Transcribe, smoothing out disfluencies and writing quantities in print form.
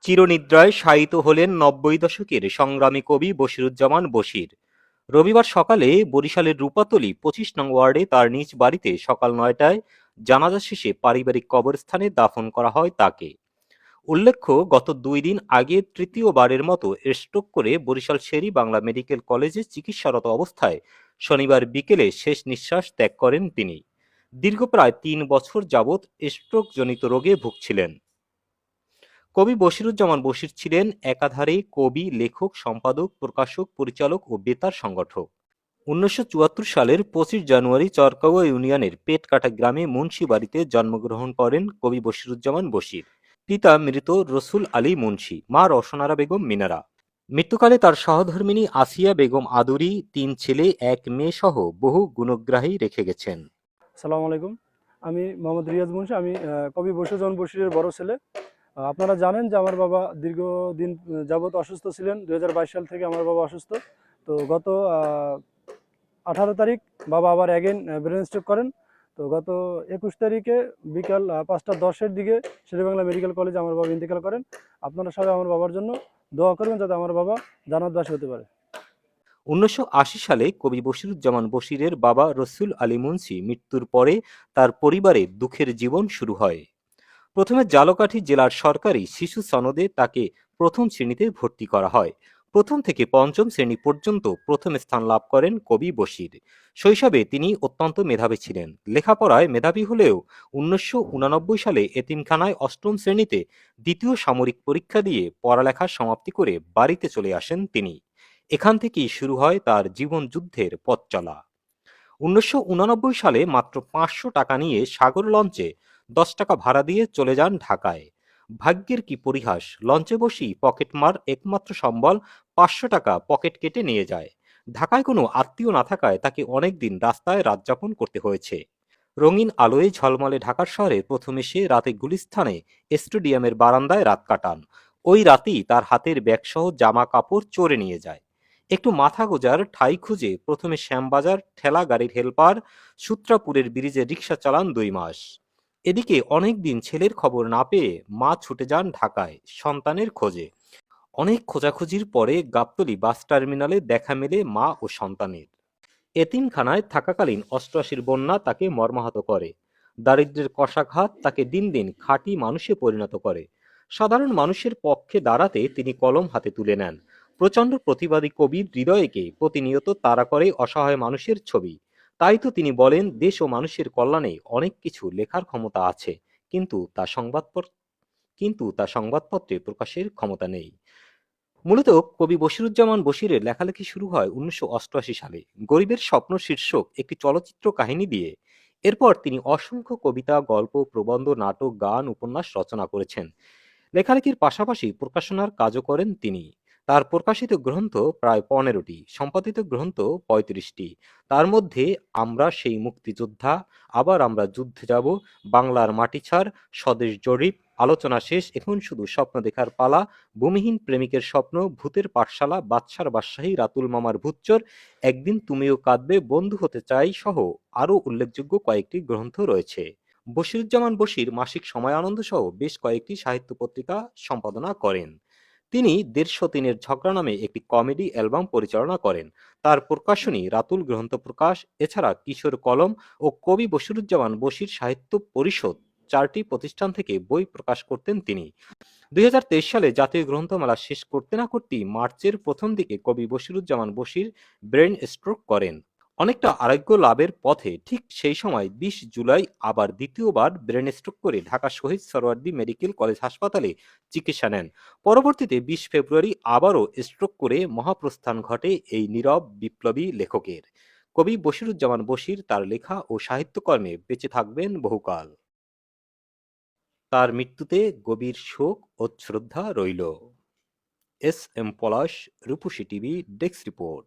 চিরনিদ্রায় শায়িত হলেন ৯০ দশকের সংগ্রামী কবি বশিরুজ্জামান বশির। রবিবার সকালে বরিশালের রূপাতলী ২৫ নং ওয়ার্ডে তার নিজ বাড়িতে সকাল ৯টায় জানাজা শেষে পারিবারিক কবরস্থানে দাফন করা হয় তাকে। উল্লেখ্য, গত ২ দিন আগে তৃতীয়বারের মতো স্ট্রোক করে বরিশাল শের-ই বাংলা মেডিকেল কলেজে চিকিৎসারত অবস্থায় শনিবার বিকেলে শেষ নিঃশ্বাস ত্যাগ করেন তিনি। দীর্ঘ প্রায় ৩ বছর যাবৎ স্ট্রোকজনিত রোগে ভুগছিলেন। কবি বশিরুজ্জামান বশির ছিলেন একাধারে কবি, লেখক, সম্পাদক, প্রকাশক, পরিচালক ও বেতার সংগঠক। ১৯৭৪ সালের ২৫ জানুয়ারি চরকাওয়া ইউনিয়নের পেটকাটা গ্রামে মুন্সি বাড়িতে জন্মগ্রহণ করেন কবি বশিরুজ্জামান বশির। পিতা মৃত রসুল আলী মুন্সি, মা রওশনারা বেগম মিনারা। মৃত্যুকালে তার সহধর্মিণী আসিয়া বেগম আদুরি ৩ ছেলে ১ মেয়ে সহ বহু গুণগ্রাহী রেখে গেছেন। আসসালামু আলাইকুম। আমি মোহাম্মদ রিয়াজ মুন্সি। আমি কবি বশিরুজ্জামান বশিরের বড় ছেলে। আপনারা জানেন যে আমার বাবা দীর্ঘদিন যাবৎ অসুস্থ ছিলেন। ২০২২ সাল থেকে আমার বাবা অসুস্থ। তো গত ১৮ তারিখ বাবা আবার অ্যাগেন ব্রেন স্ট্রোক করেন। তো গত ২১ তারিখে বিকাল ৫টা ১০-এর দিকে শের-ই-বাংলা মেডিকেল কলেজে আমার বাবা ইন্তেকাল করেন। আপনারা সবাই আমার বাবার জন্য দোয়া করবেন যাতে আমার বাবা জান্নাতবাসী হতে পারে। ১৯৮০ সালে কবি বশিরুজ্জামান বশিরের বাবা রসুল আলী মুন্সি মৃত্যুর পরে তার পরিবারে দুঃখের জীবন শুরু হয়। প্রথমে ঝালকাঠি জেলার সরকারি শিশু সনদে তাকে প্রথম শ্রেণীতে ভর্তি করা হয়। প্রথম থেকে পঞ্চম শ্রেণী পর্যন্ত প্রথম স্থান লাভ করেন কবি বশির। শৈশবে তিনি অত্যন্ত মেধাবী ছিলেন। লেখাপড়ায় মেধাবী হলেও ১৯৮৯ সালে এতিমখানায় অষ্টম শ্রেণীতে দ্বিতীয় সামরিক পরীক্ষা দিয়ে পড়ালেখা সমাপ্তি করে বাড়িতে চলে আসেন তিনি। এখান থেকেই শুরু হয় তার জীবন যুদ্ধের পথ চলা। ১৯৮৯ সালে মাত্র ৫০০ টাকা নিয়ে সাগর লঞ্চে ১০ টাকা ভাড়া দিয়ে চলে যান ঢাকায়। ভাগ্যের কি পরিহাস, লঞ্চে বসেই পকেটমার একমাত্র সম্বল ৫০০ টাকা পকেট কেটে নিয়ে যায়। ঢাকায় কোনো আত্মীয় না থাকায় তাকে অনেকদিন রাস্তায় রাত যাপন করতে হয়েছে। রঙিন আলোয় ঝলমলে ঢাকার শহরে প্রথম এসে রাতে গুলিস্তানে স্টেডিয়ামের বারান্দায় রাত কাটান। ওই রাতেই তার হাতের ব্যাগসহ জামা কাপড় চোরে নিয়ে যায়। একটু মাথা গোঁজার ঠাঁই খুঁজে প্রথমে শ্যামবাজার ঠেলা গাড়ির হেলপার, সূত্রাপুরের ব্রিজে রিকশা চালান ২ মাস। এদিকে অনেকদিন ছেলের খবর না পেয়ে মা ছুটে যান ঢাকায় সন্তানের খোঁজে। অনেক খোঁজাখুঁজির পরে গাবতলী বাস টার্মিনালে দেখা মেলে মা ও সন্তানের। এতিমখানায় থাকাকালীন অষ্টআশির বন্যা তাকে মর্মাহত করে। দারিদ্র্যের কষাঘাত তাকে দিন দিন খাঁটি মানুষে পরিণত করে। সাধারণ মানুষের পক্ষে দাঁড়াতে তিনি কলম হাতে তুলে নেন। প্রচণ্ড প্রতিবাদী কবির হৃদয়কে প্রতিনিয়ত তাড়া করে অসহায় মানুষের ছবি। তাই তো তিনি বলেন, দেশ ও মানুষের কল্যাণে অনেক কিছু লেখার ক্ষমতা আছে, কিন্তু তা সংবাদপত্রে প্রকাশের ক্ষমতা নেই। মূলত কবি বশিরুজ্জামান বশিরের লেখালেখি শুরু হয় ১৯৮৮ সালে গরিবের স্বপ্ন শীর্ষক একটি চলচ্চিত্র কাহিনী দিয়ে। এরপর তিনি অসংখ্য কবিতা, গল্প, প্রবন্ধ, নাটক, গান, উপন্যাস রচনা করেছেন। লেখালেখির পাশাপাশি প্রকাশনার কাজও করেন তিনি। তার প্রকাশিত গ্রন্থ প্রায় ১৫টি, সম্পাদিত গ্রন্থ ৩৫টি। তার মধ্যে আমরা সেই মুক্তিযোদ্ধা, আবার আমরা যুদ্ধে যাব, বাংলার মাটি ছাড়, স্বদেশ জরিপ, আলোচনা শেষ, এখন শুধু স্বপ্ন দেখার পালা, ভূমিহীন প্রেমিকের স্বপ্ন, ভূতের পাঠশালা, বাদশার বাদশাহী, রাতুল মামার ভূতচর, একদিন তুমিও কাঁদবে, বন্ধু হতে চাই সহ আরও উল্লেখযোগ্য কয়েকটি গ্রন্থ রয়েছে। বশিরুজ্জামান বশির মাসিক সময় আনন্দ সহ বেশ কয়েকটি সাহিত্য পত্রিকা সম্পাদনা করেন। তিনি ১৫০ দিনের ঝগড়া নামে একটি কমেডি অ্যালবাম পরিচালনা করেন। তার প্রকাশনী রাতুল গ্রন্থ প্রকাশ, এছাড়া কিশোর কলম ও কবি বশিরুজ্জামান বশির সাহিত্য পরিষদ ৪টি প্রতিষ্ঠান থেকে বই প্রকাশ করতেন তিনি। ২০২৩ সালে জাতীয় গ্রন্থমেলা শেষ করতে না করতেই মার্চের প্রথম দিকে কবি বশিরুজ্জামান বশির ব্রেন স্ট্রোক করেন। অনেকটা আরোগ্য লাভের পথে ঠিক সেই সময় ২০ জুলাই আবার দ্বিতীয়বার ব্রেন স্ট্রোক করে ঢাকা শহীদ সোহরাওয়ার্দী মেডিকেল কলেজ হাসপাতালে চিকিৎসা নেন। পরবর্তীতে ২০ ফেব্রুয়ারি আবারও স্ট্রোক করে মহাপ্রস্থান ঘটে এই নীরব বিপ্লবী লেখকের। কবি বশিরুজ্জামান বশির তার লেখা ও সাহিত্যকর্মে বেঁচে থাকবেন বহুকাল। তার মৃত্যুতে গভীর শোক ও শ্রদ্ধা রইল। এস এম পলাশ, রূপসী টিভি, ডেস্ক রিপোর্ট।